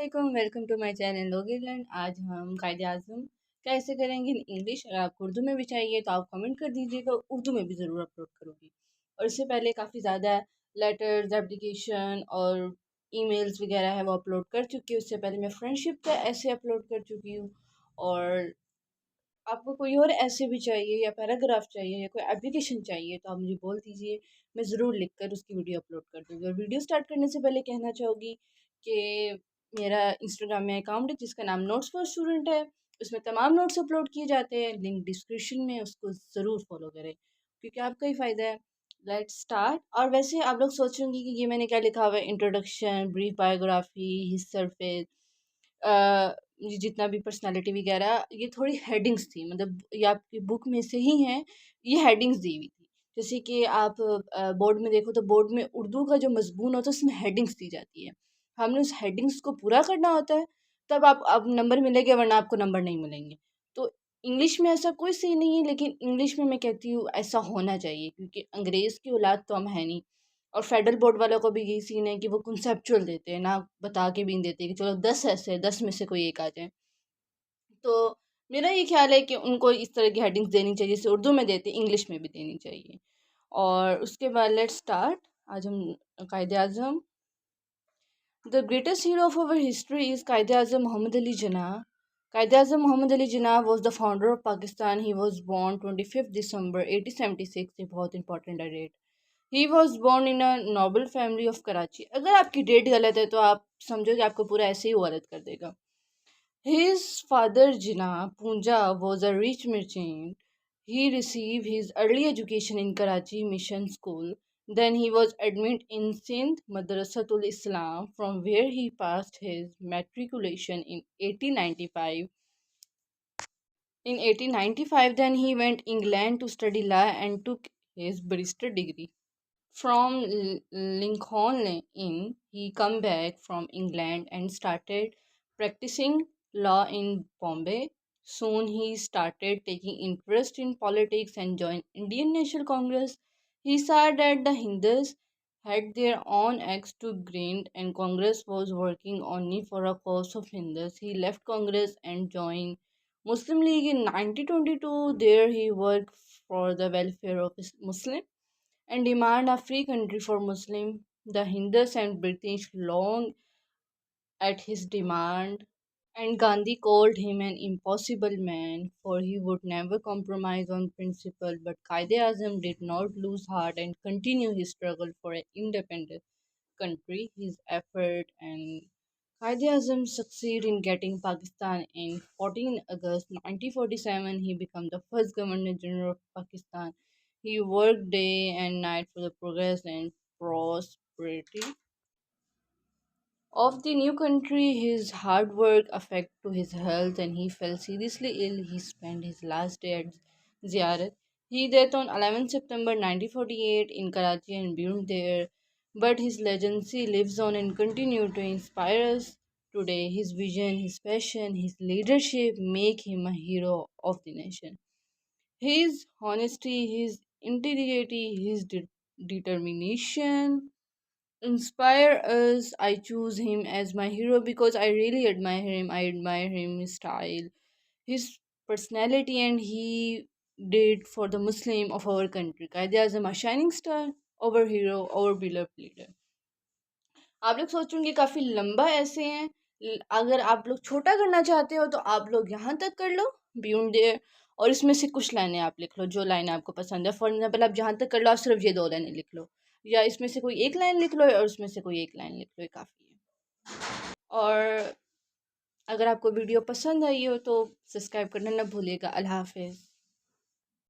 अस्सलामुअलैकुम, welcome to my channel लोगिलन। आज हम कायदे आज़म कैसे करेंगे इन इंग्लिश। अगर आपको उर्दू में भी चाहिए तो आप कमेंट कर दीजिएगा, उर्दू में भी ज़रूर अपलोड करूँगी। और इससे पहले काफ़ी ज़्यादा लेटर्स, एप्लीकेशन और ईमेल्स वगैरह है वो अपलोड कर चुकी हूँ। उससे पहले मैं फ्रेंडशिप का ऐसे अपलोड कर चुकी हूँ। और आपको कोई और ऐसे भी चाहिए या पैराग्राफ चाहिए या कोई एप्लीकेशन चाहिए तो आप मुझे बोल दीजिए, मैं ज़रूर लिख कर उसकी वीडियो अपलोड कर दूँगी। और वीडियो स्टार्ट करने से पहले कहना चाहूँगी कि मेरा इंस्टाग्राम में अकाउंट है जिसका नाम नोट्स फॉर स्टूडेंट है। उसमें तमाम नोट्स अपलोड किए जाते हैं, लिंक डिस्क्रिप्शन में, उसको ज़रूर फॉलो करें क्योंकि आपका ही फ़ायदा है। Let's start. और वैसे आप लोग सोचेंगे कि ये मैंने क्या लिखा हुआ है, introduction, brief biography, his surface, ये जितना भी पर्सनालिटी वगैरह, ये थोड़ी हेडिंग्स थी, मतलब ये आपकी बुक में से ही हैं। ये हेडिंग्स दी हुई थी। जैसे कि आप बोर्ड में देखो तो बोर्ड में उर्दू का जो मज़मून होता है उसमें हेडिंग्स दी जाती है। हमने उस हेडिंग्स को पूरा करना होता है, तब आप नंबर मिलेंगे, वरना आपको नंबर नहीं मिलेंगे। तो इंग्लिश में ऐसा कोई सही नहीं है, लेकिन इंग्लिश में मैं कहती हूँ ऐसा होना चाहिए क्योंकि अंग्रेज़ की औलाद तो हम हैं नहीं। और फेडरल बोर्ड वालों को भी यही सीन है कि वो कंसेप्चुअल देते हैं, ना बता के भी नहीं देते कि चलो 10 ऐसे है, 10 में से कोई एक आ जाए। तो मेरा ये ख्याल है कि उनको इस तरह की हेडिंग्स देनी चाहिए, जैसे उर्दू में देते इंग्लिश में भी देनी चाहिए। और उसके बाद लेट्स स्टार्ट। आज हम Quaid-e Azam. The greatest hero of our history is Quaid-e Azam Mohammad Ali Jinnah. Quaid-e Azam Mohammad Ali Jinnah was the founder of Pakistan. He was born 25 December 1876। ये बहुत इंपॉर्टेंट है date. He was born in a noble family of Karachi. अगर आपकी डेट गलत है तो आप समझो कि आपको पूरा ऐसे ही वो गलत कर देगा। His father Jinnah Punja was a rich merchant. He received his early education in Karachi Mission School. Then he was admitted in Sindh Madrasatul Islam, from where he passed his matriculation in 1895. In 1895, then he went England to study law and took his barrister degree. From Lincoln Inn, he come back from England and started practicing law in Bombay. Soon he started taking interest in politics and joined Indian National Congress. He saw that the Hindus had their own axe to grind and Congress was working only for a cause of Hindus. He left Congress and joined Muslim League in 1922. There he worked for the welfare of Muslims and demand a free country for Muslims. The Hindus and British long at his demand, and Gandhi called him an impossible man, for he would never compromise on principle. But Quaid-e-Azam did not lose heart and continue his struggle for an independent country. His effort and Quaid-e-Azam succeed in getting Pakistan in 14 August 1947. He became the first Governor General of Pakistan. He worked day and night for the progress and prosperity of the new country. His hard work affected to his health and he fell seriously ill. He spent his last day at Ziyarat. He died on 11 September 1948 in Karachi and beyond there. But his legacy lives on and continues to inspire us today. His vision, his passion, his leadership make him a hero of the nation. His honesty, his integrity, his determination inspire us. I choose him as my hero because I really admire him. I admire him, his style, his personality, and he did for the Muslim of our country. Qaid Azam, a shining star, our hero, our beloved leader. आप लोग सोचेंगे काफ़ी लंबा ऐसे हैं। अगर आप लोग छोटा करना चाहते हो तो आप लोग यहाँ तक कर लो, बियॉन्ड देयर। और इसमें से कुछ लाइनें आप लिख लो, जो लाइनें आपको पसंद है। फॉर एग्जाम्पल आप जहाँ तक कर लो, आप सिर्फ ये 2 लाइनें लिख लो, या इसमें से कोई एक लाइन लिख लो और उसमें से कोई एक लाइन लिख लो, ये काफ़ी है। और अगर आपको वीडियो पसंद आई हो तो सब्सक्राइब करना ना भूलिएगा। अल्लाह हाफिज़।